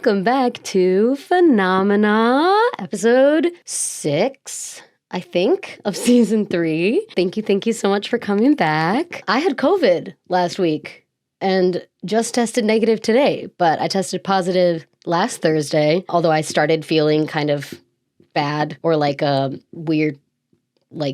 Welcome back to Phenomena, episode 6, I think, of season 3. Thank you so much for coming back. I had COVID last week and just tested negative today, but I tested positive last Thursday, although I started feeling kind of bad or like a weird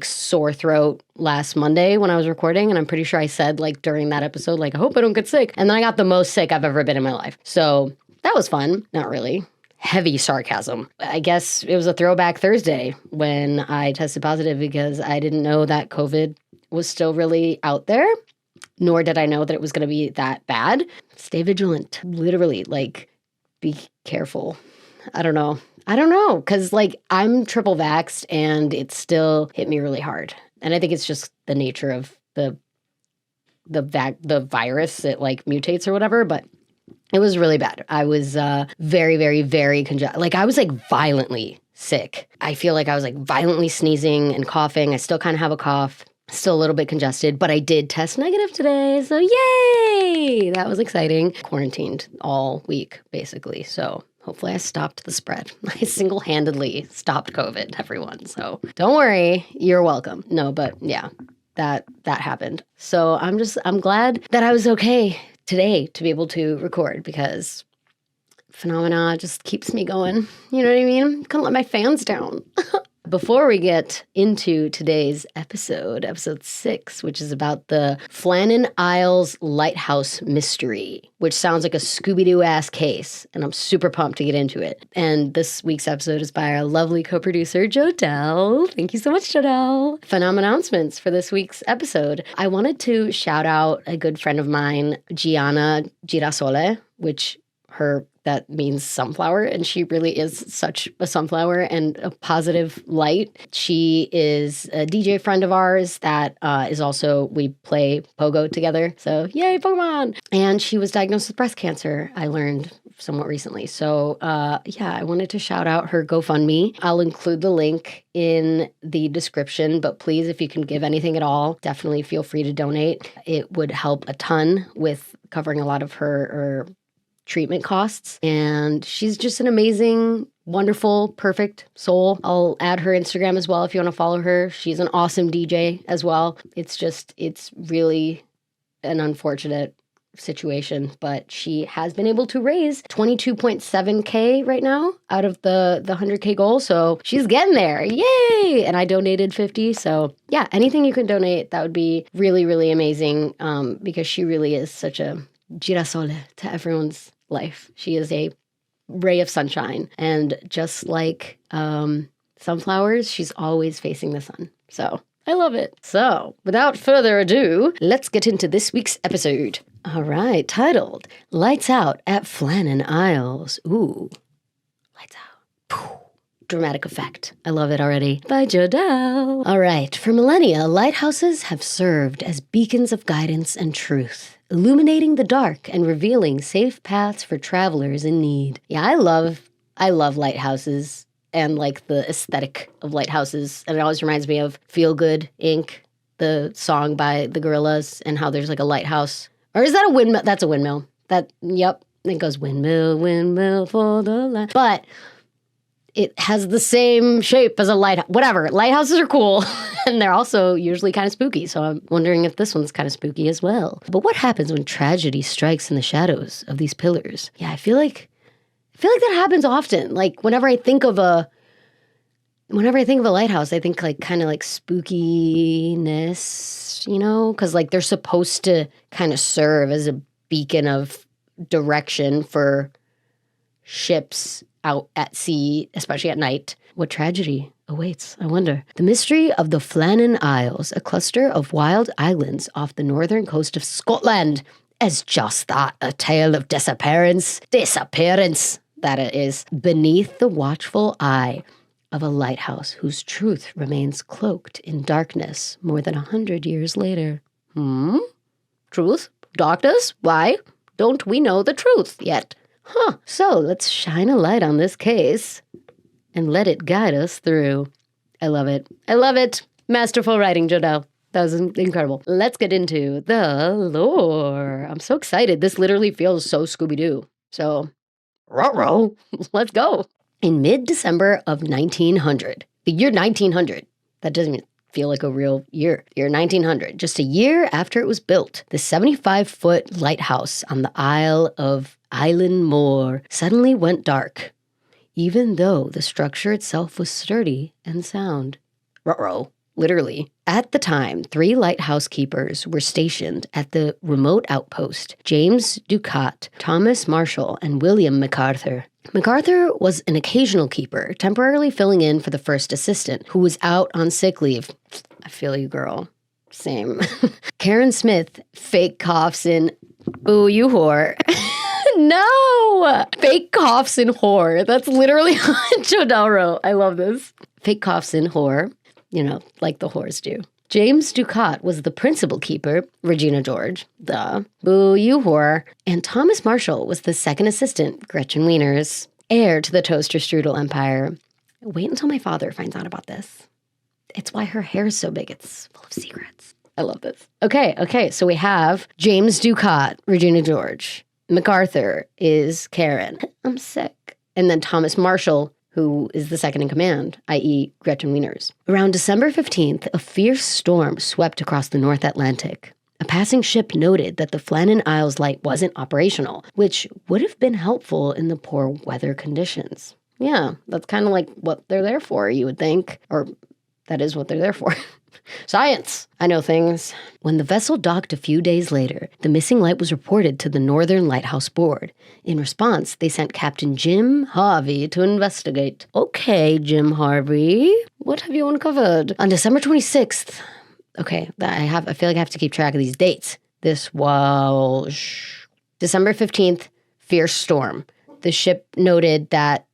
sore throat last Monday when I was recording, and I'm pretty sure I said during that episode, I hope I don't get sick. And then I got the most sick I've ever been in my life. So that was fun. Not really. Heavy sarcasm. I guess it was a throwback Thursday when I tested positive because I didn't know that COVID was still really out there, nor did I know that it was going to be that bad. Stay vigilant. Literally, be careful. I don't know, because I'm triple vaxxed and it still hit me really hard. And I think it's just the nature of the virus. It mutates or whatever, but it was really bad. I was very, very, very congested. I was violently sick. I feel like I was violently sneezing and coughing. I still kind of have a cough, still a little bit congested, but I did test negative today. So yay! That was exciting. Quarantined all week, basically. So hopefully I stopped the spread. I single-handedly stopped COVID, everyone. So don't worry, you're welcome. No, but yeah, that happened. So I'm glad that I was okay today to be able to record because Phenomena just keeps me going. You know what I mean? Couldn't let my fans down. Before we get into today's episode 6, which is about the Flannan Isles Lighthouse mystery, which sounds like a Scooby-Doo-ass case, and I'm super pumped to get into it. And this week's episode is by our lovely co-producer, Jodelle. Thank you so much, Jodelle. Phenomannouncements for this week's episode. I wanted to shout out a good friend of mine, Gianna Girasole, that means sunflower, and she really is such a sunflower and a positive light. She is a DJ friend of ours that is also, we play Pogo together, so yay, Pokemon! And she was diagnosed with breast cancer, I learned somewhat recently. So I wanted to shout out her GoFundMe. I'll include the link in the description, but please, if you can give anything at all, definitely feel free to donate. It would help a ton with covering a lot of her treatment costs. And she's just an amazing, wonderful, perfect soul. I'll add her Instagram as well if you want to follow her. She's an awesome DJ as well. It's really an unfortunate situation, but she has been able to raise 22.7K right now out of the 100K goal. So she's getting there. Yay! And I donated 50. So yeah, anything you can donate, that would be really, really amazing because she really is such a Girasole to everyone's life. She is a ray of sunshine. And just like sunflowers, she's always facing the sun. So I love it. So without further ado, let's get into this week's episode. All right, titled Lights Out at Flannan Isles. Ooh, lights out. Dramatic effect. I love it already. By Jodelle. All right, for millennia, lighthouses have served as beacons of guidance and truth, illuminating the dark and revealing safe paths for travelers in need. Yeah, I love lighthouses and the aesthetic of lighthouses. And it always reminds me of Feel Good Inc., the song by the Gorillas, and how there's a lighthouse. Or is that a windmill? That's a windmill. Yep. It goes windmill, windmill for the light. But it has the same shape as a lighthouse. Whatever. Lighthouses are cool. And they're also usually kind of spooky. So I'm wondering if this one's kind of spooky as well. But what happens when tragedy strikes in the shadows of these pillars? Yeah, I feel like that happens often. Whenever I think of a lighthouse, I think kind of spookiness, because they're supposed to kind of serve as a beacon of direction for ships out at sea, especially at night. What tragedy awaits, I wonder? The mystery of the Flannan Isles, a cluster of wild islands off the northern coast of Scotland, is just that, a tale of disappearance, that it is, beneath the watchful eye of a lighthouse whose truth remains cloaked in darkness more than 100 years later. Truth? Darkness? Why don't we know the truth yet? So let's shine a light on this case and let it guide us through. I love it. Masterful writing, Jodelle. That was incredible. Let's get into the lore. I'm so excited. This literally feels so Scooby-Doo. So Ruh-roh. Let's go. In mid-December of 1900, the year 1900, that doesn't even feel like a real year. Year 1900, just a year after it was built, the 75-foot lighthouse on the Isle of Island Moor suddenly went dark, even though the structure itself was sturdy and sound. Ruh-roh. Literally. At the time, 3 lighthouse keepers were stationed at the remote outpost: James Ducat, Thomas Marshall, and William MacArthur. MacArthur was an occasional keeper, temporarily filling in for the first assistant, who was out on sick leave. I feel you, girl. Same. Karen Smith fake coughs in, ooh, you whore. No! Fake coughs in whore. That's literally what Jodelle wrote. I love this. Fake coughs in whore. You know, like the whores do. James Ducat was the principal keeper, Regina George, the boo you whore, and Thomas Marshall was the second assistant, Gretchen Wieners, heir to the toaster strudel empire. Wait until my father finds out about this. It's why her hair is so big. It's full of secrets. I love this. Okay, so we have James Ducat, Regina George. MacArthur is Karen. I'm sick. And then Thomas Marshall, who is the second in command, i.e. Gretchen Wieners. Around December 15th, a fierce storm swept across the North Atlantic. A passing ship noted that the Flannan Isles light wasn't operational, which would have been helpful in the poor weather conditions. Yeah, that's kind of like what they're there for, you would think. Or that is what they're there for. Science! I know things. When the vessel docked a few days later, the missing light was reported to the Northern Lighthouse Board. In response, they sent Captain Jim Harvey to investigate. Okay, Jim Harvey, what have you uncovered? On December 26th, okay, I feel like I have to keep track of these dates. This was December 15th, fierce storm. The ship noted that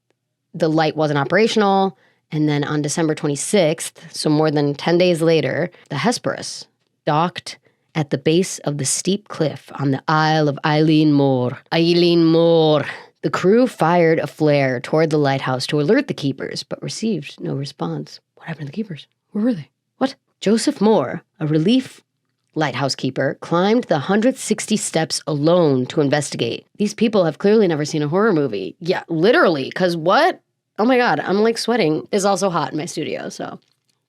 the light wasn't operational. And then on December 26th, so more than 10 days later, the Hesperus docked at the base of the steep cliff on the Isle of Eileen Moor. Eileen Moor. The crew fired a flare toward the lighthouse to alert the keepers, but received no response. What happened to the keepers? Where were they? What? Joseph Moore, a relief lighthouse keeper, climbed the 160 steps alone to investigate. These people have clearly never seen a horror movie. Yeah, literally, because what? Oh my God, I'm like sweating. It's also hot in my studio, so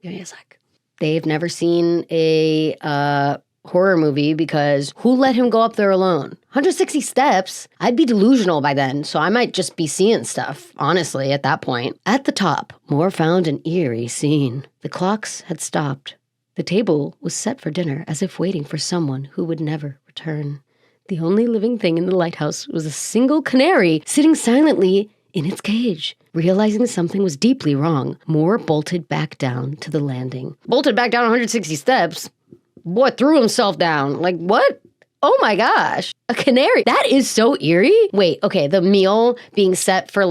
give me a sec. They've never seen a horror movie because who let him go up there alone? 160 steps? I'd be delusional by then, so I might just be seeing stuff, honestly, at that point. At the top, Moore found an eerie scene. The clocks had stopped. The table was set for dinner as if waiting for someone who would never return. The only living thing in the lighthouse was a single canary sitting silently in its cage. Realizing something was deeply wrong, Moore bolted back down to the landing. Bolted back down 160 steps? Boy, threw himself down. Like, what? Oh my gosh. A canary. That is so eerie. Wait, okay, the meal being set for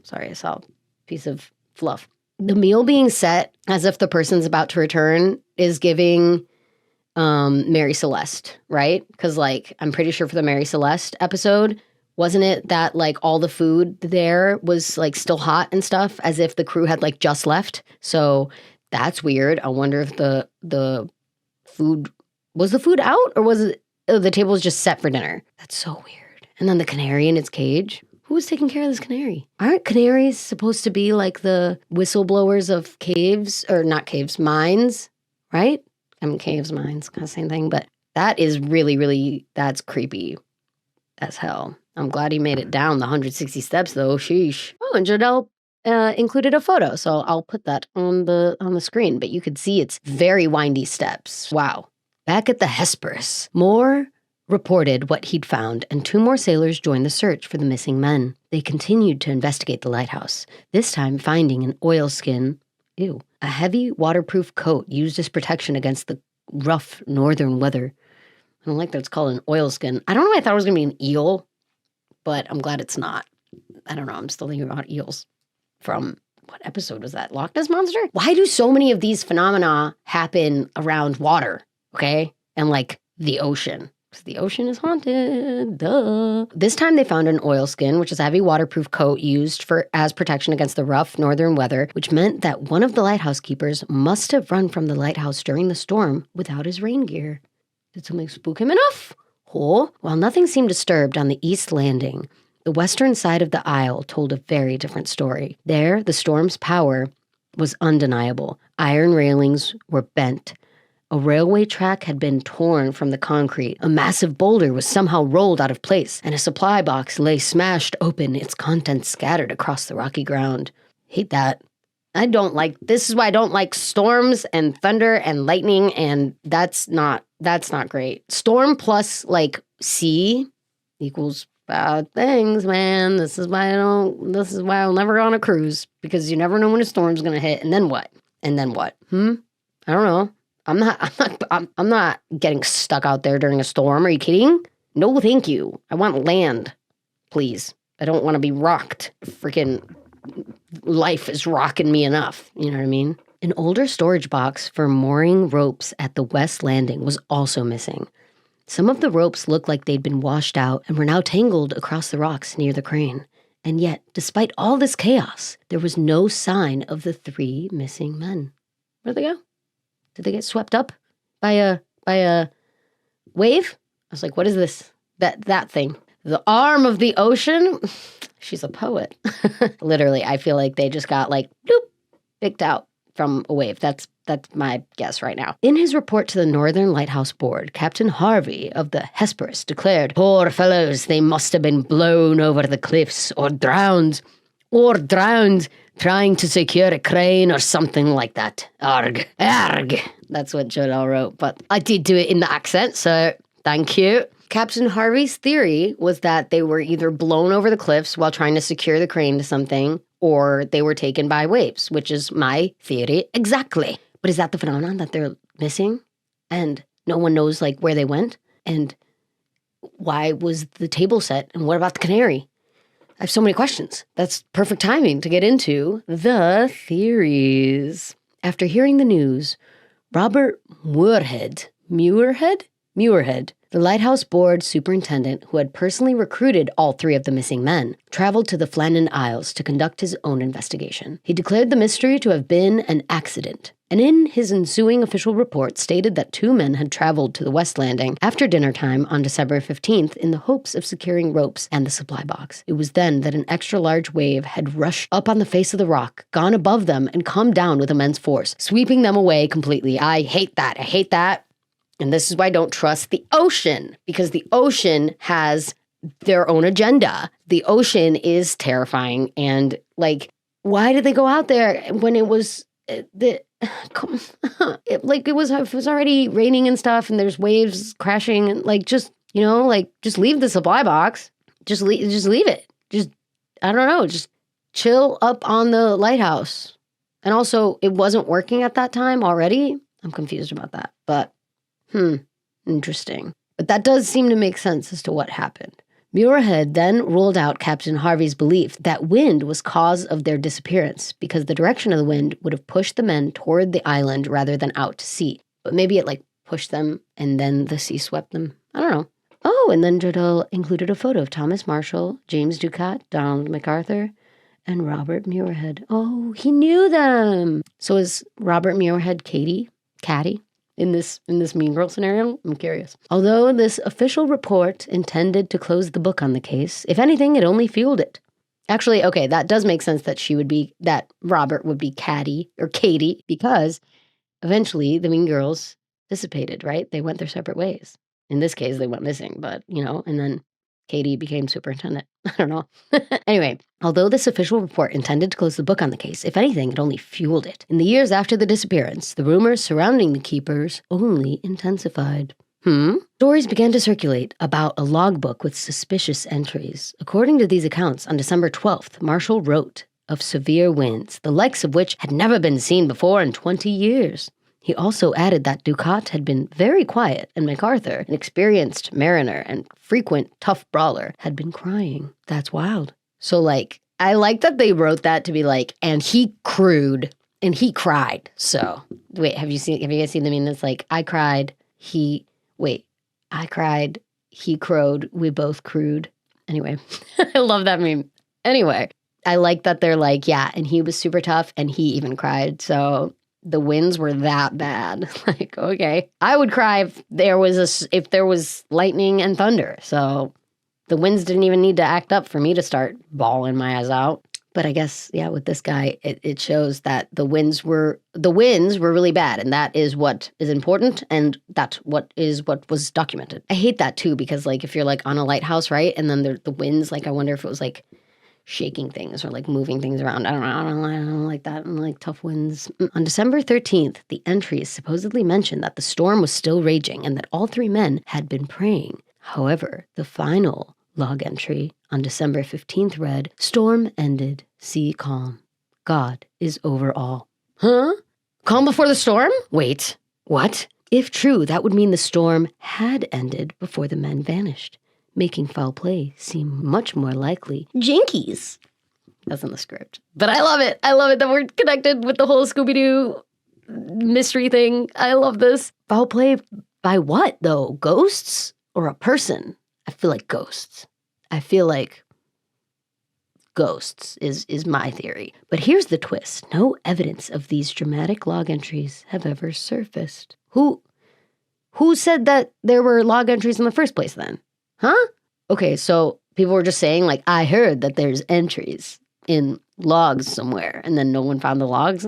sorry, I saw a piece of fluff. The meal being set as if the person's about to return is giving Mary Celeste, right? Because I'm pretty sure for the Mary Celeste episode, wasn't it that all the food there was still hot and stuff, as if the crew had just left? So that's weird. I wonder if the food was the food out, or was it the table was just set for dinner? That's so weird. And then the canary in its cage. Who was taking care of this canary? Aren't canaries supposed to be the whistleblowers of caves, or not caves, mines, right? I mean, caves, mines, kind of same thing. But that is really, really, that's creepy as hell. I'm glad he made it down the 160 steps, though. Sheesh. Oh, and Jodelle included a photo, so I'll put that on the screen. But you could see it's very windy steps. Wow. Back at the Hesperus, Moore reported what he'd found, and 2 more sailors joined the search for the missing men. They continued to investigate the lighthouse, this time finding an oilskin, a heavy waterproof coat used as protection against the rough northern weather. I don't like that it's called an oilskin. I don't know why I thought it was going to be an eel, but I'm glad it's not. I don't know. I'm still thinking about eels from, what episode was that? Loch Ness Monster? Why do so many of these phenomena happen around water, okay? And the ocean. Because the ocean is haunted, duh. This time they found an oilskin, which is a heavy waterproof coat used as protection against the rough northern weather, which meant that one of the lighthouse keepers must have run from the lighthouse during the storm without his rain gear. Did something spook him enough? While nothing seemed disturbed on the east landing, The western side of the isle told a very different story. There, the storm's power was undeniable. Iron railings were bent. A railway track had been torn from the concrete. A massive boulder was somehow rolled out of place, and a supply box lay smashed open, its contents scattered across the rocky ground. Hate that. This is why I don't like storms and thunder and lightning, and that's not great. Storm plus, like, sea equals bad things, man. This is why I'll never go on a cruise, because you never know when a storm's gonna hit, and then what? I don't know. I'm not getting stuck out there during a storm. Are you kidding? No, thank you. I want land, please. I don't want to be rocked. Freaking life is rocking me enough. You know what I mean? An older storage box for mooring ropes at the west landing was also missing. Some of the ropes looked like they'd been washed out and were now tangled across the rocks near the crane. And yet, despite all this chaos, there was no sign of the 3 missing men. Where'd they go? Did they get swept up by a wave? I was like, what is this? That thing. The arm of the ocean? She's a poet. Literally, I feel like they just got like, bloop, picked out from a wave. That's my guess right now. In his report to the Northern Lighthouse Board, Captain Harvey of the Hesperus declared, "Poor fellows, they must have been blown over the cliffs or drowned trying to secure a crane or something like that. Arg. Arg." That's what Jodelle wrote, but I did do it in the accent, so thank you. Captain Harvey's theory was that they were either blown over the cliffs while trying to secure the crane to something, or they were taken by waves, which is my theory exactly. But is that the phenomenon that they're missing? And no one knows, like, where they went? And why was the table set? And what about the canary? I have so many questions. That's perfect timing to get into the theories. After hearing the news, Robert Muirhead, the Lighthouse Board superintendent who had personally recruited all 3 of the missing men, traveled to the Flannan Isles to conduct his own investigation. He declared the mystery to have been an accident, and in his ensuing official report stated that 2 men had traveled to the West Landing after dinner time on December 15th in the hopes of securing ropes and the supply box. It was then that an extra-large wave had rushed up on the face of the rock, gone above them, and come down with immense force, sweeping them away completely. I hate that. And this is why I don't trust the ocean, because the ocean has their own agenda. The ocean is terrifying. And, like, why did they go out there when it was it was already raining and stuff, and there's waves crashing, and, like, just leave the supply box. Just leave it. I don't know, just chill up on the lighthouse. And also, it wasn't working at that time already. I'm confused about that, but interesting. But that does seem to make sense as to what happened. Muirhead then ruled out Captain Harvey's belief that wind was cause of their disappearance, because the direction of the wind would have pushed the men toward the island rather than out to sea. But maybe it, like, pushed them and then the sea swept them. I don't know. Oh, and then Jodelle included a photo of Thomas Marshall, James Ducat, Donald MacArthur, and Robert Muirhead. Oh, he knew them. So is Robert Muirhead Caddy? In this Mean Girl scenario? I'm curious. Although this official report intended to close the book on the case, if anything, it only fueled it. Actually, okay, that does make sense that Robert would be Caddy, or Katie, because eventually the Mean Girls dissipated, right? They went their separate ways. In this case, they went missing, but, and then Katie became superintendent. I don't know. Anyway, although this official report intended to close the book on the case, if anything, it only fueled it. In the years after the disappearance, the rumors surrounding the keepers only intensified. Stories began to circulate about a logbook with suspicious entries. According to these accounts, on December 12th, Marshall wrote of severe winds, the likes of which had never been seen before in 20 years. He also added that Ducat had been very quiet, and MacArthur, an experienced mariner and frequent tough brawler, had been crying. That's wild. So, like, I like that they wrote that to be like, and he crewed, and he cried. So, wait, have you guys seen the meme that's like, I cried, he crowed, we both crewed. Anyway, I love that meme. Anyway, I like that they're like, yeah, and he was super tough, and he even cried, so the winds were that bad. Like, okay. I would cry if there was lightning and thunder. So The winds didn't even need to act up for me to start bawling my eyes out. But I guess, yeah, with this guy, it shows that the winds were really bad, and that is what is important, and that's what was documented. I hate that too, because like if you're like on a lighthouse, right, and then the winds, like I wonder if it was like shaking things or like moving things around. I don't like that. I don't like tough winds. On December 13th, the entries supposedly mentioned that the storm was still raging and that all 3 men had been praying. However, the final log entry on December 15th read, "Storm ended, sea calm. God is over all." Huh? Calm before the storm? Wait, what? If true, that would mean the storm had ended before the men vanished, making foul play seem much more likely. Jinkies! That's in the script. But I love it. I love it that we're connected with the whole Scooby-Doo mystery thing. I love this. Foul play by what, though? Ghosts or a person? I feel like ghosts. I feel like ghosts is my theory. But here's the twist. No evidence of these dramatic log entries have ever surfaced. Who said that there were log entries in the first place then? Huh? Okay, so people were just saying, like, I heard that there's entries in logs somewhere, and then no one found the logs.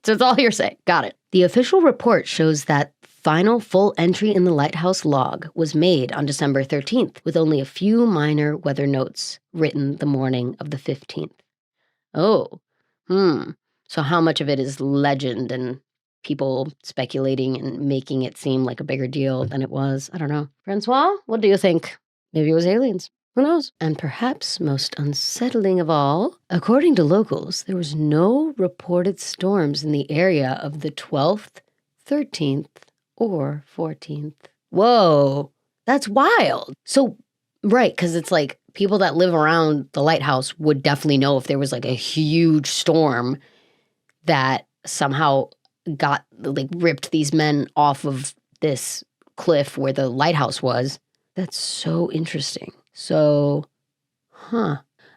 That's all hearsay. Got it. The official report shows that final full entry in the Lighthouse log was made on December 13th, with only a few minor weather notes written the morning of the 15th. Oh, So how much of it is legend and people speculating and making it seem like a bigger deal than it was? I don't know. Francois, what do you think? Maybe it was aliens. Who knows? And perhaps most unsettling of all, according to locals, there was no reported storms in the area of the 12th, 13th, or 14th. Whoa, that's wild. So, right, because it's like people that live around the lighthouse would definitely know if there was like a huge storm that somehow got, like, ripped these men off of this cliff where the lighthouse was. That's so interesting. So,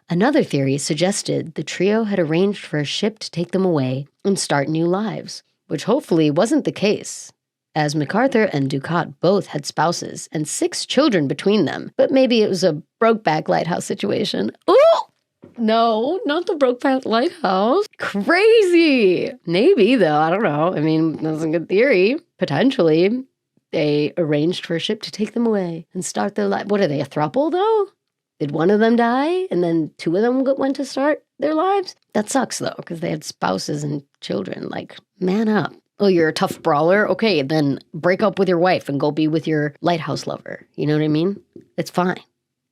Another theory suggested the trio had arranged for a ship to take them away and start new lives, which hopefully wasn't the case, as MacArthur and Ducat both had spouses and 6 children between them. But maybe it was a Brokeback Lighthouse situation. Ooh! No, not the Brokeback Lighthouse. Crazy! Maybe, though. I don't know. I mean, that's a good theory. Potentially, they arranged for a ship to take them away and start their life. What are they, a throuple, though? Did one of them die and then 2 of them went to start their lives? That sucks, though, because they had spouses and children. Like, man up. Oh, you're a tough brawler? Okay, then break up with your wife and go be with your lighthouse lover. You know what I mean? It's fine.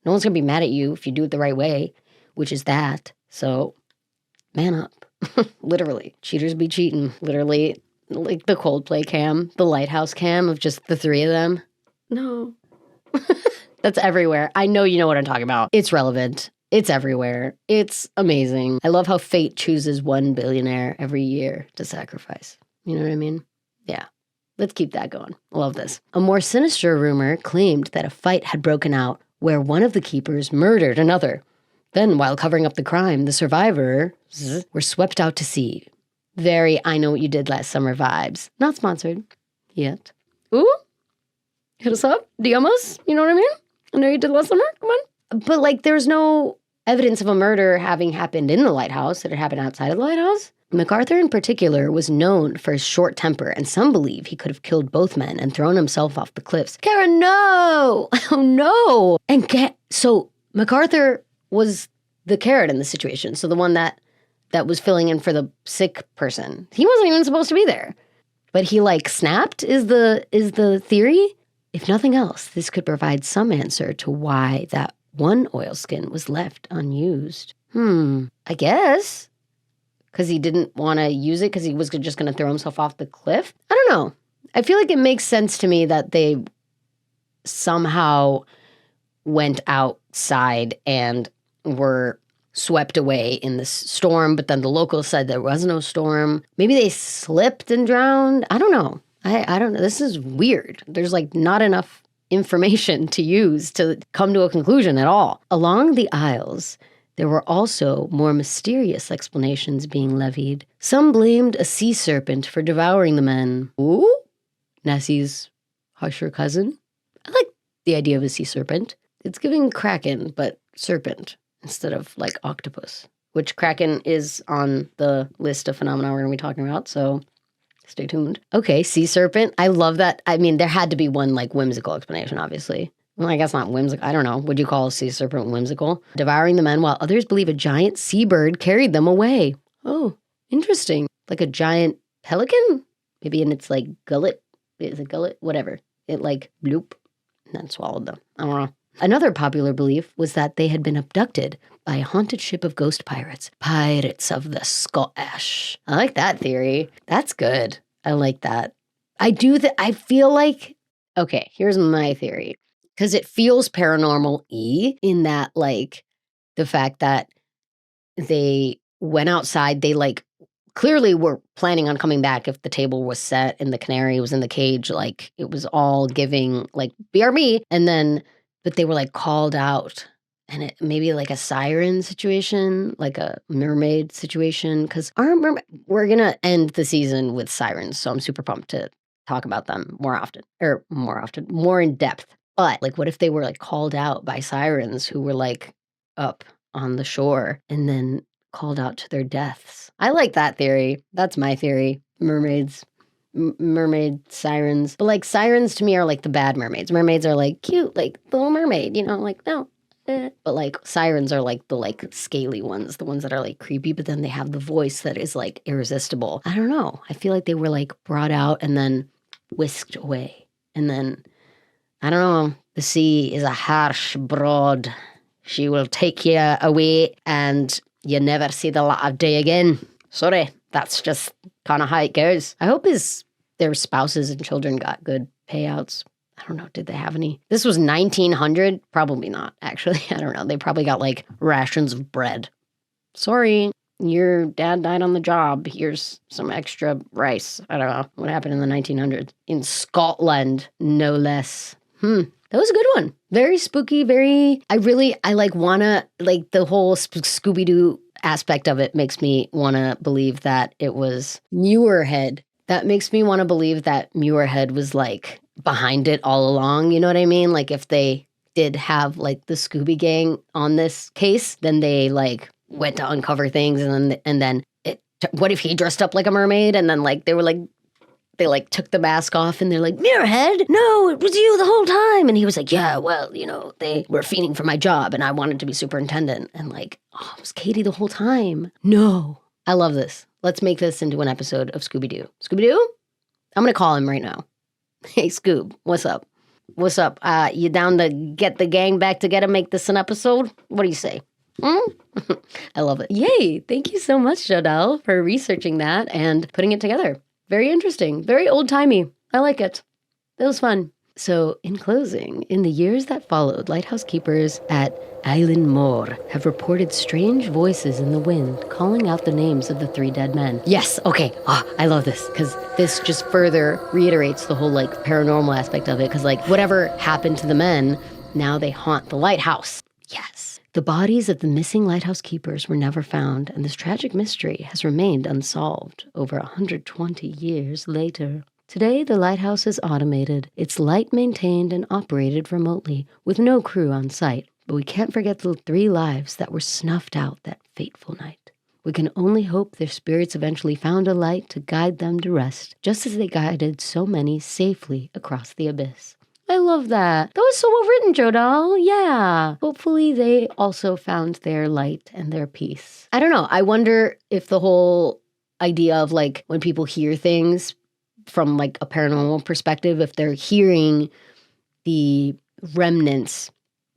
No one's going to be mad at you if you do it the right way, which is that. So, man up. Literally. Cheaters be cheating. Literally, like the Coldplay cam, the lighthouse cam of just the 3 of them. No. That's everywhere. I know you know what I'm talking about. It's relevant. It's everywhere. It's amazing. I love how fate chooses 1 billionaire every year to sacrifice. You know what I mean? Yeah. Let's keep that going. Love this. A more sinister rumor claimed that a fight had broken out where one of the keepers murdered another. Then, while covering up the crime, the survivors were swept out to sea. Very I Know What You Did Last Summer vibes. Not sponsored yet. Ooh, hit us up. DM us. You know what I mean? I know you did last summer. Come on. But, like, there's no evidence of a murder having happened in the lighthouse. It had happened outside of the lighthouse. MacArthur, in particular, was known for his short temper, and some believe he could have killed both men and thrown himself off the cliffs. Karen, no! Oh, no! So MacArthur was the carrot in the situation, so the one that was filling in for the sick person. He wasn't even supposed to be there. But he, like, snapped, is the theory? If nothing else, this could provide some answer to why that one oilskin was left unused. I guess. Because he didn't want to use it because he was just going to throw himself off the cliff? I don't know. I feel like it makes sense to me that they somehow went outside and were swept away in this storm, but then the locals said there was no storm. Maybe they slipped and drowned. I don't know. I don't know. This is weird. There's like not enough information to use to come to a conclusion at all. Along the Isles, there were also more mysterious explanations being levied. Some blamed a sea serpent for devouring the men. Ooh, Nessie's harsher cousin. I like the idea of a sea serpent. It's giving kraken, but serpent instead of like octopus, which kraken is on the list of phenomena we're going to be talking about. So stay tuned. Okay, sea serpent. I love that. I mean, there had to be one like whimsical explanation, obviously. Well, I guess not whimsical. I don't know. Would you call a sea serpent whimsical? Devouring the men while others believe a giant seabird carried them away. Oh, interesting. Like a giant pelican? Maybe in its like gullet. Is it gullet? Whatever. It like bloop and then swallowed them. I don't know. Another popular belief was that they had been abducted by a haunted ship of ghost pirates. Pirates of the Scottish. I like that theory. That's good. I like that. I feel like, okay, here's my theory. Because it feels paranormal-y in that, like, the fact that they went outside, they, like, clearly were planning on coming back if the table was set and the canary was in the cage. Like, it was all giving, like, BRB. And then, but they were, like, called out. And it maybe, like, a siren situation, like a mermaid situation. Because we're going to end the season with sirens. So I'm super pumped to talk about them more in depth. But, like, what if they were, like, called out by sirens who were, like, up on the shore and then called out to their deaths? I like that theory. That's my theory. Mermaids. Mermaid sirens. But, like, sirens to me are, like, the bad mermaids. Mermaids are, like, cute, like, the Little Mermaid, you know? Like, no. But, like, sirens are, like, the, like, scaly ones. The ones that are, like, creepy, but then they have the voice that is, like, irresistible. I don't know. I feel like they were, like, brought out and then whisked away. And then... I don't know. The sea is a harsh broad. She will take you away and you never see the light of day again. Sorry, that's just kind of how it goes. I hope their spouses and children got good payouts. I don't know. Did they have any? This was 1900? Probably not, actually. I don't know. They probably got like rations of bread. Sorry, your dad died on the job. Here's some extra rice. I don't know. What happened in the 1900s? In Scotland, no less. That was a good one. Very spooky, I like wanna, like the whole Scooby-Doo aspect of it makes me wanna believe that it was Muirhead. That makes me wanna believe that Muirhead was like behind it all along, you know what I mean? Like if they did have like the Scooby Gang on this case, then they like went to uncover things and then what if he dressed up like a mermaid and then like they like took the mask off and they're like, Muirhead, no, it was you the whole time. And he was like, yeah, well, you know, they were fiending for my job and I wanted to be superintendent. And like, oh, it was Katie the whole time. No. I love this. Let's make this into an episode of Scooby-Doo. Scooby-Doo? I'm going to call him right now. Hey, Scoob, what's up? What's up? You down to get the gang back together, make this an episode? What do you say? I love it. Yay. Thank you so much, Jodelle, for researching that and putting it together. Very interesting. Very old-timey. I like it. That was fun. So, in closing, in the years that followed, lighthouse keepers at Island Moor have reported strange voices in the wind calling out the names of the 3 dead men. Yes, okay. Oh, I love this because this just further reiterates the whole, like, paranormal aspect of it because, like, whatever happened to the men, now they haunt the lighthouse. Yes. The bodies of the missing lighthouse keepers were never found, and this tragic mystery has remained unsolved over 120 years later. Today, the lighthouse is automated, its light maintained and operated remotely, with no crew on site. But we can't forget the 3 lives that were snuffed out that fateful night. We can only hope their spirits eventually found a light to guide them to rest, just as they guided so many safely across the abyss. I love that. That was so well written, Jodelle. Yeah. Hopefully they also found their light and their peace. I don't know. I wonder if the whole idea of like when people hear things from like a paranormal perspective, if they're hearing the remnants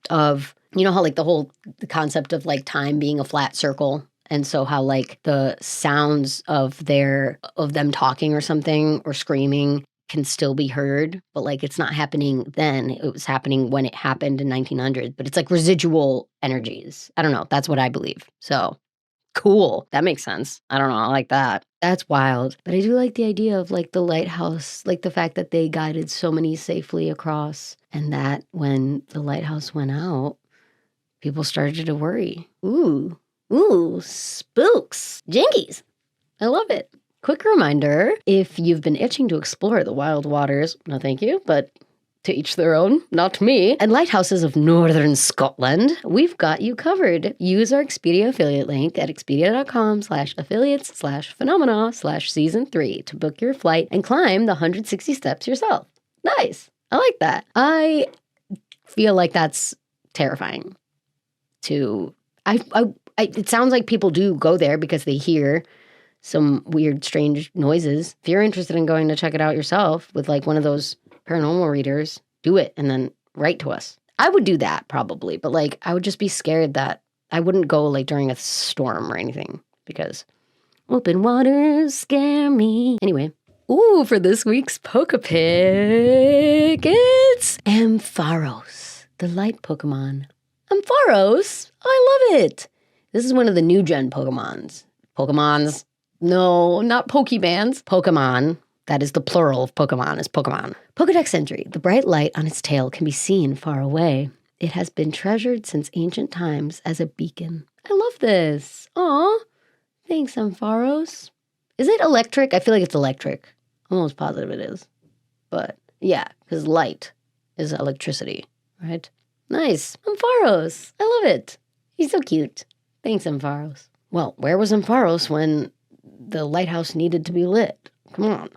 of, you know how like the concept of like time being a flat circle. And so how like the sounds of them talking or something or screaming can still be heard, but like it's not happening then. It was happening when it happened in 1900, but it's like residual energies. I don't know. That's what I believe. So cool. That makes sense. I don't know. I like that. That's wild. But I do like the idea of like the lighthouse, like the fact that they guided so many safely across and that when the lighthouse went out, people started to worry. Ooh, spooks, jinkies. I love it. Quick reminder, if you've been itching to explore the wild waters, no thank you, but to each their own, not me. And Lighthouses of Northern Scotland, we've got you covered. Use our Expedia affiliate link at expedia.com/affiliates/phenomena/season3 to book your flight and climb the 160 steps yourself. Nice. I like that. I feel like that's terrifying it sounds like people do go there because they hear some weird, strange noises. If you're interested in going to check it out yourself with like one of those paranormal readers, do it and then write to us. I would do that probably, but like I would just be scared that I wouldn't go like during a storm or anything because open waters scare me. Anyway, for this week's Pokepic, it's Ampharos, the light Pokemon. Ampharos? I love it. This is one of the new gen Pokemons. No, not Pokebands. Pokemon. That is the plural of Pokemon, is Pokemon. Pokedex entry. The bright light on its tail can be seen far away. It has been treasured since ancient times as a beacon. I love this. Aw. Thanks, Ampharos. Is it electric? I feel like it's electric. I'm almost positive it is. But yeah, because light is electricity, right? Nice. Ampharos. I love it. He's so cute. Thanks, Ampharos. Well, where was Ampharos when the lighthouse needed to be lit? Come on.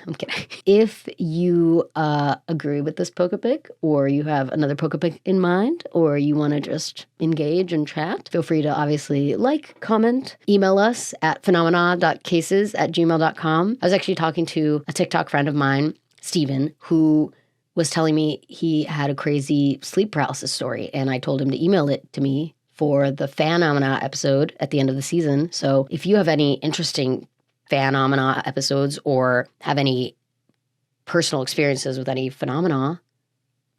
I'm kidding. If you agree with this Pokepic, or you have another Pokepic in mind, or you want to just engage and chat, feel free to obviously like, comment, email us at phenomena.cases@gmail.com. I was actually talking to a TikTok friend of mine, Steven, who was telling me he had a crazy sleep paralysis story, and I told him to email it to me for the Phenomena episode at the end of the season. So if you have any interesting Phenomena episodes or have any personal experiences with any phenomena,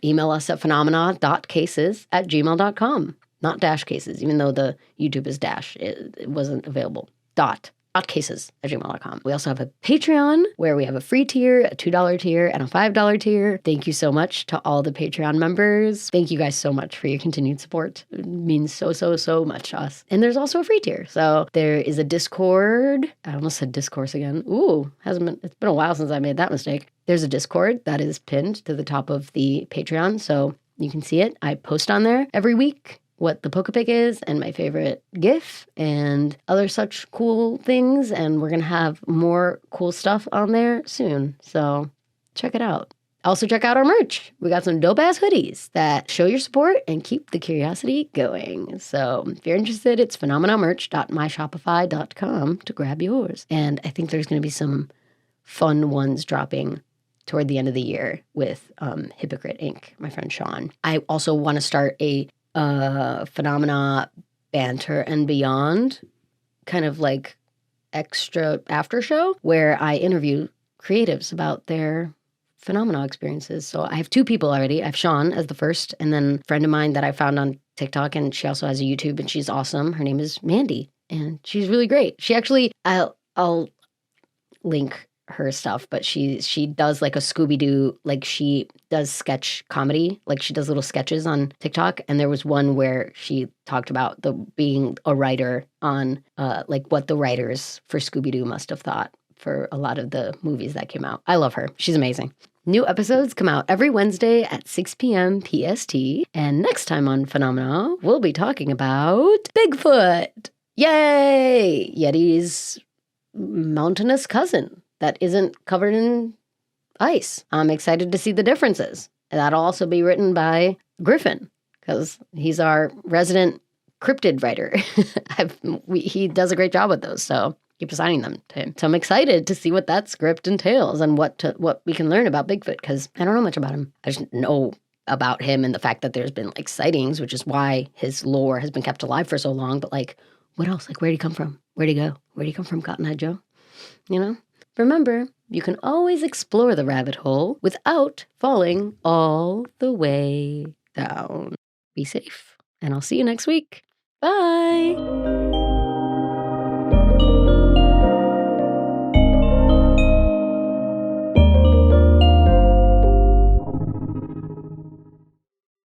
email us at phenomena.cases@gmail.com. Not dash cases, even though the YouTube is dash. It wasn't available. .cases@gmail.com. We also have a Patreon where we have a free tier, a $2 tier, and a $5 tier. Thank you so much to all the Patreon members. Thank you guys so much for your continued support. It means so, so, so much to us. And there's also a free tier. So there is a Discord. I almost said discourse again. It's been a while since I made that mistake. There's a Discord that is pinned to the top of the Patreon, so you can see it. I post on there every week what the Pokepic is and my favorite GIF and other such cool things. And we're going to have more cool stuff on there soon. So check it out. Also check out our merch. We got some dope ass hoodies that show your support and keep the curiosity going. So if you're interested, it's phenomenamerch.myshopify.com to grab yours. And I think there's going to be some fun ones dropping toward the end of the year with Hypocrite Ink, my friend Sean. I also want to start a Phenomena Banter and Beyond kind of like extra after show where I interview creatives about their Phenomena experiences. So I have two people already. I have Sean as the first, and then a friend of mine that I found on TikTok, and she also has a YouTube, and she's awesome. Her name is Mandy, and she's really great. She actually, I'll link her stuff, but she does like a Scooby-Doo, like she does sketch comedy, like she does little sketches on TikTok, and there was one where she talked about being a writer on like what the writers for Scooby-Doo must have thought for a lot of the movies that came out. I love her. She's amazing. New episodes come out every Wednesday at 6 p.m. PST, and next time on Phenomena, we'll be talking about Bigfoot. Yay! Yeti's mountainous cousin that isn't covered in ice. I'm excited to see the differences. And that'll also be written by Griffin, because he's our resident cryptid writer. He does a great job with those, so keep assigning them to him. So I'm excited to see what that script entails and what we can learn about Bigfoot, because I don't know much about him. I just know about him and the fact that there's been like sightings, which is why his lore has been kept alive for so long. But like, what else? Like, where'd he come from? Where'd he go? Where'd he come from, Cotton Eye Joe? You know? Remember, you can always explore the rabbit hole without falling all the way down. Be safe, and I'll see you next week. Bye!